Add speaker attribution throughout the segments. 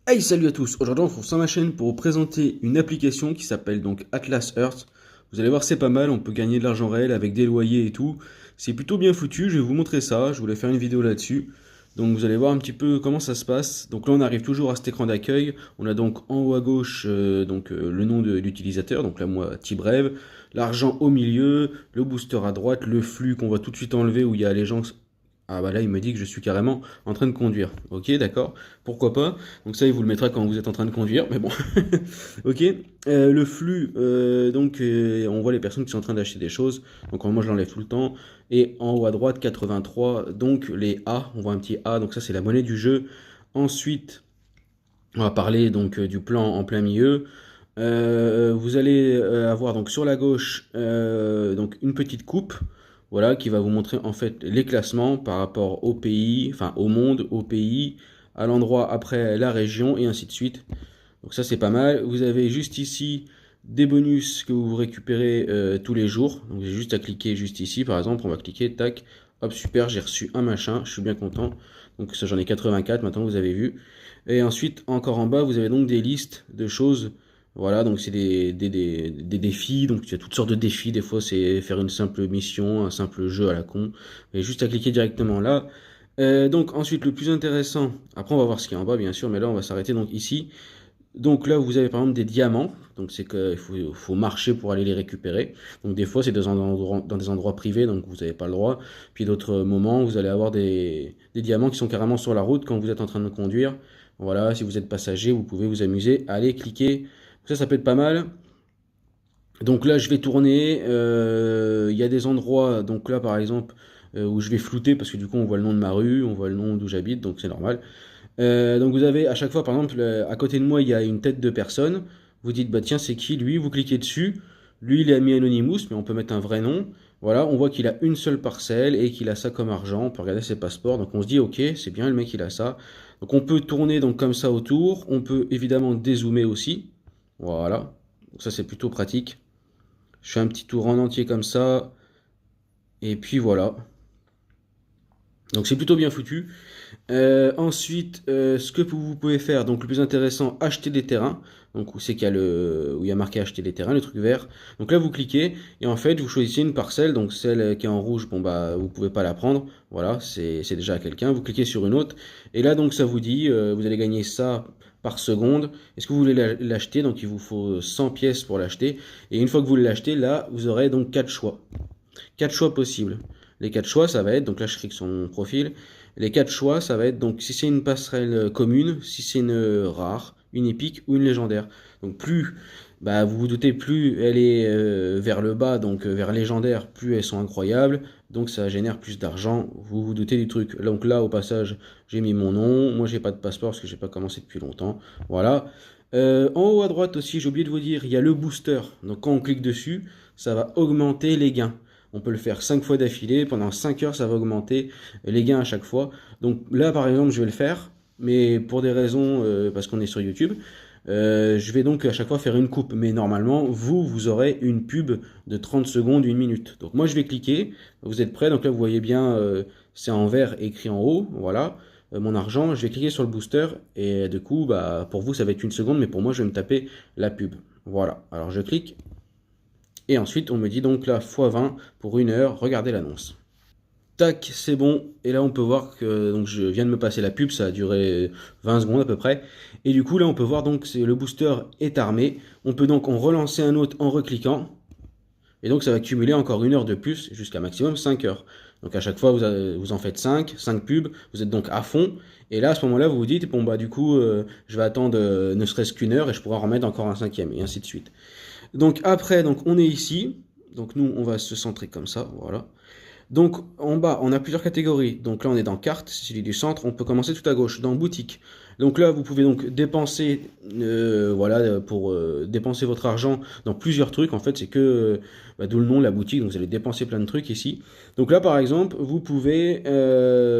Speaker 1: Hey, salut à tous! Aujourd'hui, on se retrouve sur ma chaîne pour vous présenter une application qui s'appelle donc Atlas Earth. Vous allez voir, c'est pas mal, on peut gagner de l'argent réel avec des loyers et tout. C'est plutôt bien foutu, je vais vous montrer ça, je voulais faire une vidéo là-dessus. Donc vous allez voir un petit peu comment ça se passe. Donc là, on arrive toujours à cet écran d'accueil. On a donc en haut à gauche le nom de l'utilisateur, donc là moi, Tibrève. L'argent au milieu, le booster à droite, le flux qu'on va tout de suite enlever où il y a les gens. Ah bah là, il me dit que je suis carrément en train de conduire. Ok, d'accord, pourquoi pas. Donc ça, il vous le mettra quand vous êtes en train de conduire, mais bon. Ok. Le flux, on voit les personnes qui sont en train d'acheter des choses. Donc moi, je l'enlève tout le temps. Et en haut à droite, 83, donc les A, on voit un petit A, donc ça c'est la monnaie du jeu. Ensuite, on va parler donc du plan en plein milieu. Vous allez avoir donc sur la gauche donc une petite coupe, voilà, qui va vous montrer en fait les classements par rapport au pays, enfin au monde, au pays, à l'endroit après la région et ainsi de suite. Donc ça c'est pas mal. Vous avez juste ici des bonus que vous récupérez tous les jours. Donc j'ai juste à cliquer juste ici par exemple, on va cliquer, tac, hop super, j'ai reçu un machin, je suis bien content. Donc ça j'en ai 84 maintenant, vous avez vu. Et ensuite encore en bas vous avez donc des listes de choses. Voilà, donc c'est des défis, donc il y a toutes sortes de défis, des fois c'est faire une simple mission, un simple jeu à la con, et juste à cliquer directement là. Donc ensuite le plus intéressant, après on va voir ce qu'il y a en bas bien sûr, mais là on va s'arrêter donc ici. Donc là, vous avez par exemple des diamants. Donc c'est qu'il faut marcher pour aller les récupérer. Donc des fois, c'est dans des endroits privés, donc vous n'avez pas le droit. Puis d'autres moments, vous allez avoir des diamants qui sont carrément sur la route quand vous êtes en train de conduire. Voilà, si vous êtes passager, vous pouvez vous amuser à aller cliquer. Ça peut être pas mal. Donc là, je vais tourner. Il y a des endroits, donc là par exemple, où je vais flouter parce que du coup, on voit le nom de ma rue, on voit le nom d'où j'habite, donc c'est normal. Donc vous avez à chaque fois, par exemple, à côté de moi, il y a une tête de personne. Vous dites, bah tiens, c'est qui lui? Vous cliquez dessus. Lui, il est mis Anonymous, mais on peut mettre un vrai nom. Voilà, on voit qu'il a une seule parcelle et qu'il a ça comme argent. On peut regarder ses passeports. Donc on se dit, ok, c'est bien, le mec, il a ça. Donc on peut tourner donc comme ça autour. On peut évidemment dézoomer aussi. Voilà, donc ça c'est plutôt pratique. Je fais un petit tour en entier comme ça. Et puis voilà. Donc c'est plutôt bien foutu. Ensuite, ce que vous pouvez faire, donc le plus intéressant, acheter des terrains. Donc où c'est qu'il y a où il y a marqué acheter des terrains, le truc vert. Donc là vous cliquez et en fait vous choisissez une parcelle. Donc celle qui est en rouge, bon bah vous pouvez pas la prendre. Voilà, c'est déjà à quelqu'un. Vous cliquez sur une autre et là donc ça vous dit vous allez gagner ça par seconde. Est-ce que vous voulez l'acheter? Donc il vous faut 100 pièces pour l'acheter. Et une fois que vous l'achetez, là vous aurez donc 4 choix. 4 choix possibles. Les 4 choix, ça va être, donc là je clique sur mon profil, les 4 choix, ça va être donc si c'est une passerelle commune, si c'est une rare, une épique ou une légendaire. Donc plus, bah, vous vous doutez, plus elle est vers le bas, donc vers légendaire, plus elles sont incroyables, donc ça génère plus d'argent, vous vous doutez du truc. Donc là au passage, j'ai mis mon nom, moi j'ai pas de passeport parce que j'ai pas commencé depuis longtemps, voilà. En haut à droite aussi, j'ai oublié de vous dire, il y a le booster, donc quand on clique dessus, ça va augmenter les gains. On peut le faire 5 fois d'affilée, pendant 5 heures ça va augmenter les gains à chaque fois. Donc là par exemple je vais le faire, mais pour des raisons, parce qu'on est sur YouTube, je vais donc à chaque fois faire une coupe. Mais normalement vous aurez une pub de 30 secondes, une minute. Donc moi je vais cliquer, vous êtes prêts, donc là vous voyez bien c'est en vert écrit en haut, voilà. Mon argent, je vais cliquer sur le booster et du coup bah, pour vous ça va être une seconde, mais pour moi je vais me taper la pub. Voilà, alors je clique. Et ensuite, on me dit donc là, x20 pour 1 heure, regardez l'annonce. Tac, c'est bon. Et là, on peut voir que donc je viens de me passer la pub, ça a duré 20 secondes à peu près. Et du coup, là, on peut voir donc que le booster est armé. On peut donc en relancer un autre en recliquant. Et donc, ça va cumuler encore 1 heure de plus jusqu'à maximum 5 heures. Donc, à chaque fois, vous en faites 5 pubs. Vous êtes donc à fond. Et là, à ce moment-là, vous vous dites, bon, bah, du coup, je vais attendre ne serait-ce qu'1 heure et je pourrai en remettre encore un cinquième, et ainsi de suite. Donc après, donc on est ici. Donc nous, on va se centrer comme ça, voilà. Donc en bas, on a plusieurs catégories. Donc là, on est dans carte, c'est celui du centre. On peut commencer tout à gauche, dans boutique. Donc là, vous pouvez donc dépenser, voilà, pour dépenser votre argent dans plusieurs trucs. En fait, c'est que, bah, d'où le nom, la boutique. Donc vous allez dépenser plein de trucs ici. Donc là, par exemple, vous pouvez,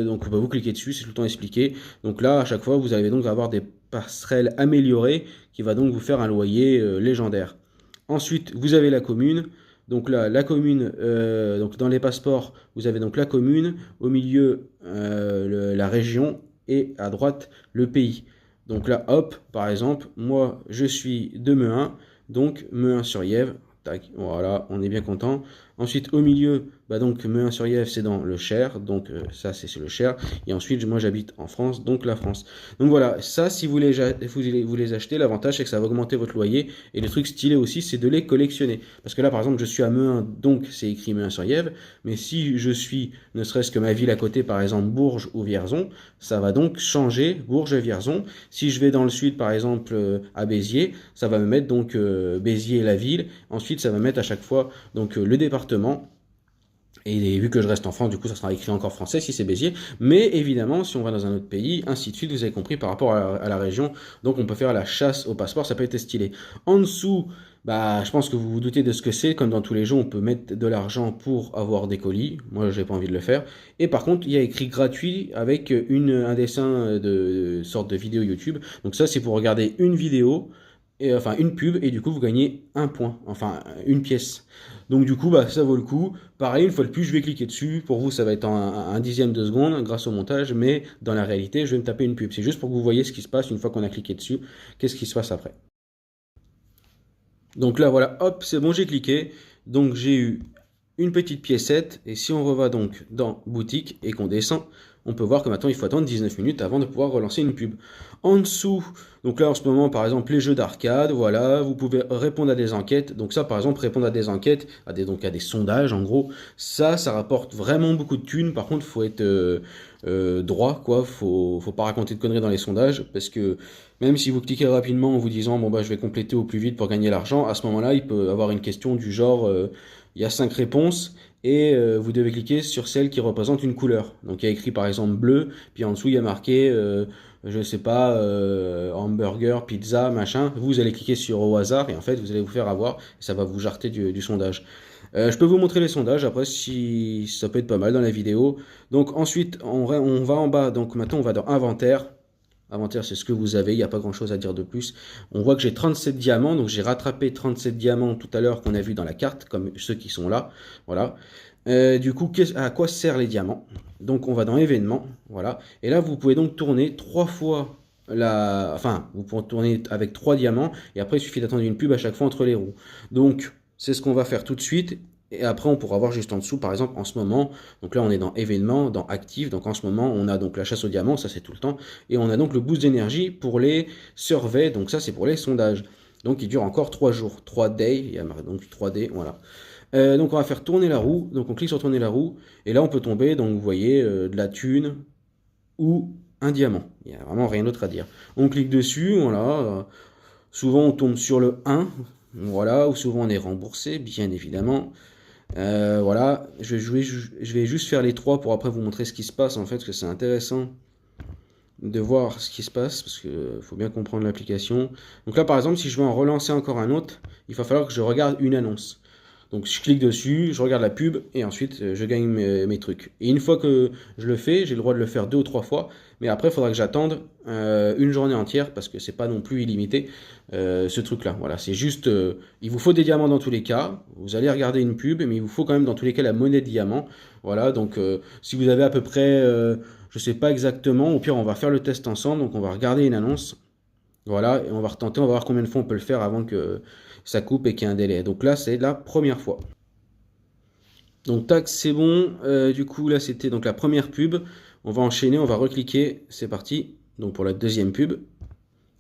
Speaker 1: donc bah, vous cliquez dessus, c'est tout le temps expliqué. Donc là, à chaque fois, vous allez donc avoir des passerelles améliorées qui va donc vous faire un loyer légendaire. Ensuite, vous avez la commune. Donc là, la commune, donc dans les passeports, vous avez donc la commune, au milieu la région et à droite le pays. Donc là, hop, par exemple, moi, je suis de Mehun, donc Mehun-sur-Yèvre. Tac, voilà, on est bien content. Ensuite, au milieu, bah donc Mehun-sur-Yèvre, c'est dans le Cher, donc ça, c'est le Cher. Et ensuite, moi, j'habite en France, donc la France. Donc voilà, ça, si vous les achetez, l'avantage, c'est que ça va augmenter votre loyer. Et le truc stylé aussi, c'est de les collectionner. Parce que là, par exemple, je suis à Mehun, donc c'est écrit Mehun-sur-Yèvre. Mais si je suis, ne serait-ce que ma ville à côté, par exemple, Bourges ou Vierzon, ça va donc changer Bourges-Vierzon. Si je vais dans le sud, par exemple, à Béziers, ça va me mettre donc Béziers, la ville. Ensuite, ça va mettre à chaque fois donc le département. Et vu que je reste en France, du coup, ça sera écrit encore français si c'est Béziers. Mais évidemment, si on va dans un autre pays, ainsi de suite, vous avez compris par rapport à la région. Donc, on peut faire la chasse au passeport, ça peut être stylé. En dessous, bah, je pense que vous vous doutez de ce que c'est. Comme dans tous les jeux, on peut mettre de l'argent pour avoir des colis. Moi, j'ai pas envie de le faire. Et par contre, il y a écrit gratuit avec un dessin de sorte de vidéo YouTube. Donc ça, c'est pour regarder une vidéo. Et, enfin une pub et du coup vous gagnez un point, enfin une pièce. Donc du coup bah ça vaut le coup. Pareil, une fois de plus je vais cliquer dessus. Pour vous ça va être un dixième de seconde grâce au montage, mais dans la réalité je vais me taper une pub. C'est juste pour que vous voyez ce qui se passe une fois qu'on a cliqué dessus, qu'est-ce qui se passe après. Donc là voilà, hop, c'est bon, j'ai cliqué. Donc j'ai eu une petite piécette. Et si on reva donc dans boutique et qu'on descend, on peut voir que maintenant il faut attendre 19 minutes avant de pouvoir relancer une pub. En dessous, donc là en ce moment par exemple les jeux d'arcade, voilà, vous pouvez répondre à des enquêtes. Donc ça par exemple répondre à des enquêtes, donc à des sondages en gros, ça rapporte vraiment beaucoup de thunes. Par contre faut être droit quoi, faut pas raconter de conneries dans les sondages parce que même si vous cliquez rapidement en vous disant bon bah je vais compléter au plus vite pour gagner l'argent, à ce moment-là il peut avoir une question du genre il y a 5 réponses et vous devez cliquer sur celle qui représente une couleur. Donc il y a écrit par exemple bleu, puis en dessous il y a marqué, je sais pas, hamburger, pizza, machin. Vous allez cliquer sur au hasard et en fait vous allez vous faire avoir et ça va vous jarter du sondage. Je peux vous montrer les sondages après si ça peut être pas mal dans la vidéo. Donc ensuite on va en bas, donc maintenant on va dans inventaire. Inventaire, c'est ce que vous avez, il n'y a pas grand chose à dire de plus. On voit que j'ai 37 diamants, donc j'ai rattrapé 37 diamants tout à l'heure qu'on a vu dans la carte, comme ceux qui sont là. Voilà. Du coup, à quoi servent les diamants? Donc on va dans événements, voilà. Et là, vous pouvez donc tourner 3 fois Enfin, vous pouvez tourner avec 3 diamants, et après il suffit d'attendre une pub à chaque fois entre les roues. Donc, c'est ce qu'on va faire tout de suite. Et après, on pourra voir juste en dessous, par exemple, en ce moment, donc là, on est dans événements, dans actifs, donc en ce moment, on a donc la chasse au diamant, ça c'est tout le temps, et on a donc le boost d'énergie pour les surveys, donc ça c'est pour les sondages. Donc il dure encore 3 jours, 3 days, il y a donc 3D, voilà. Donc on va faire tourner la roue, donc on clique sur tourner la roue, et là on peut tomber, donc vous voyez, de la thune ou un diamant. Il n'y a vraiment rien d'autre à dire. On clique dessus, voilà, souvent on tombe sur le 1, voilà, ou souvent on est remboursé, bien évidemment. Voilà, je vais juste faire les 3 pour après vous montrer ce qui se passe en fait, parce que c'est intéressant de voir ce qui se passe, parce qu'il faut bien comprendre l'application. Donc là par exemple, si je veux en relancer encore un autre, il va falloir que je regarde une annonce. Donc je clique dessus, je regarde la pub et ensuite je gagne mes trucs. Et une fois que je le fais, j'ai le droit de le faire 2 ou 3 fois. Mais après, il faudra que j'attende une journée entière parce que c'est pas non plus illimité ce truc-là. Voilà, c'est juste, il vous faut des diamants dans tous les cas. Vous allez regarder une pub, mais il vous faut quand même dans tous les cas la monnaie de diamant. Voilà, donc si vous avez à peu près, je sais pas exactement, au pire on va faire le test ensemble. Donc on va regarder une annonce. Voilà, et on va retenter, on va voir combien de fois on peut le faire avant que ça coupe et qu'il y ait un délai. Donc là, c'est la première fois. Donc tac, c'est bon. Du coup, là, c'était donc la première pub. On va enchaîner, on va recliquer. C'est parti. Donc pour la deuxième pub.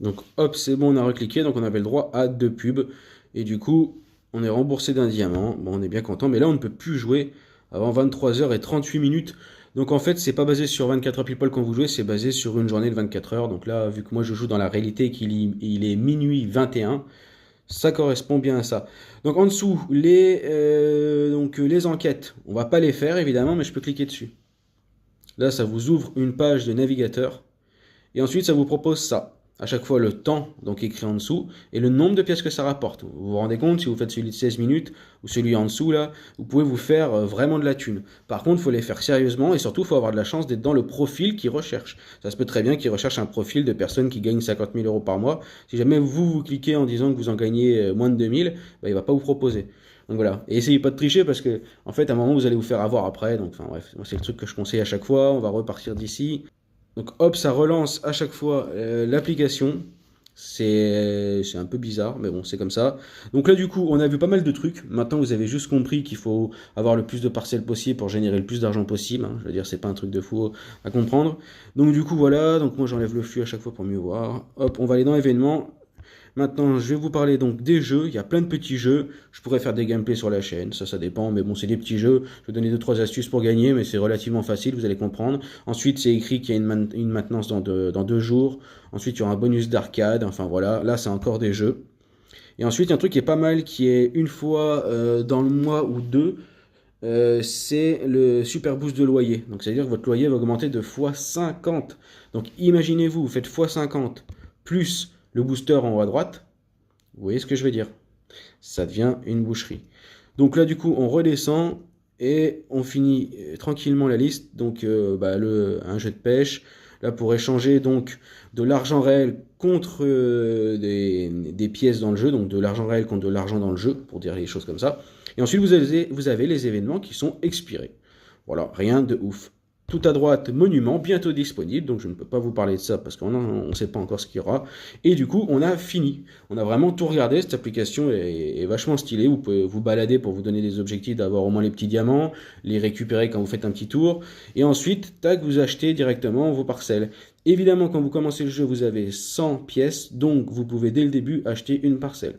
Speaker 1: Donc hop, c'est bon, on a recliqué. Donc on avait le droit à 2 pubs. Et du coup, on est remboursé d'un diamant. Bon, on est bien content. Mais là, on ne peut plus jouer avant 23h38 Donc en fait, c'est pas basé sur 24 heures people quand vous jouez, c'est basé sur une journée de 24 heures. Donc là, vu que moi je joue dans la réalité et qu'il est minuit 21, ça correspond bien à ça. Donc en dessous, les enquêtes, on va pas les faire évidemment, mais je peux cliquer dessus. Là, ça vous ouvre une page de navigateur. Et ensuite, ça vous propose ça. À chaque fois, le temps, donc écrit en dessous, et le nombre de pièces que ça rapporte. Vous vous rendez compte, si vous faites celui de 16 minutes, ou celui en dessous, là, vous pouvez vous faire vraiment de la thune. Par contre, il faut les faire sérieusement, et surtout, il faut avoir de la chance d'être dans le profil qu'ils recherchent. Ça se peut très bien qu'ils recherchent un profil de personnes qui gagnent 50 000 euros par mois. Si jamais vous cliquez en disant que vous en gagnez moins de 2000, bah, il ne va pas vous proposer. Donc voilà, et essayez pas de tricher parce que en fait à un moment vous allez vous faire avoir après, donc enfin bref, c'est le truc que je conseille à chaque fois. On va repartir d'ici. Donc hop, ça relance à chaque fois l'application. C'est un peu bizarre, mais bon, c'est comme ça. Donc là, du coup, on a vu pas mal de trucs. Maintenant, vous avez juste compris qu'il faut avoir le plus de parcelles possible pour générer le plus d'argent possible, hein. Je veux dire, c'est pas un truc de fou à comprendre. Donc du coup, voilà. Donc moi, j'enlève le flux à chaque fois pour mieux voir. Hop, on va aller dans événements. Maintenant, je vais vous parler donc des jeux. Il y a plein de petits jeux. Je pourrais faire des gameplays sur la chaîne, ça dépend. Mais bon, c'est des petits jeux. Je vais donner deux trois astuces pour gagner, mais c'est relativement facile, vous allez comprendre. Ensuite, c'est écrit qu'il y a une maintenance dans 2 jours. Ensuite, il y aura un bonus d'arcade. Enfin voilà, là, c'est encore des jeux. Et ensuite, il y a un truc qui est pas mal, qui est une fois dans le mois ou deux. C'est le super boost de loyer. Donc, c'est-à-dire que votre loyer va augmenter de x50. Donc, imaginez-vous, vous faites x50 plus le booster en haut à droite. Vous voyez ce que je veux dire? Ça devient une boucherie. Donc là, du coup, on redescend et on finit tranquillement la liste. Donc, un jeu de pêche. Là, pour échanger donc de l'argent réel contre des pièces dans le jeu. Donc, de l'argent réel contre de l'argent dans le jeu, pour dire les choses comme ça. Et ensuite, vous avez les événements qui sont expirés. Voilà, rien de ouf. Tout à droite, monument, bientôt disponible, donc je ne peux pas vous parler de ça parce qu'on ne sait pas encore ce qu'il y aura. Et du coup, on a fini. On a vraiment tout regardé, cette application est vachement stylée, vous pouvez vous balader pour vous donner des objectifs, d'avoir au moins les petits diamants, les récupérer quand vous faites un petit tour, et ensuite, tac, vous achetez directement vos parcelles. Évidemment, quand vous commencez le jeu, vous avez 100 pièces, donc vous pouvez dès le début acheter une parcelle.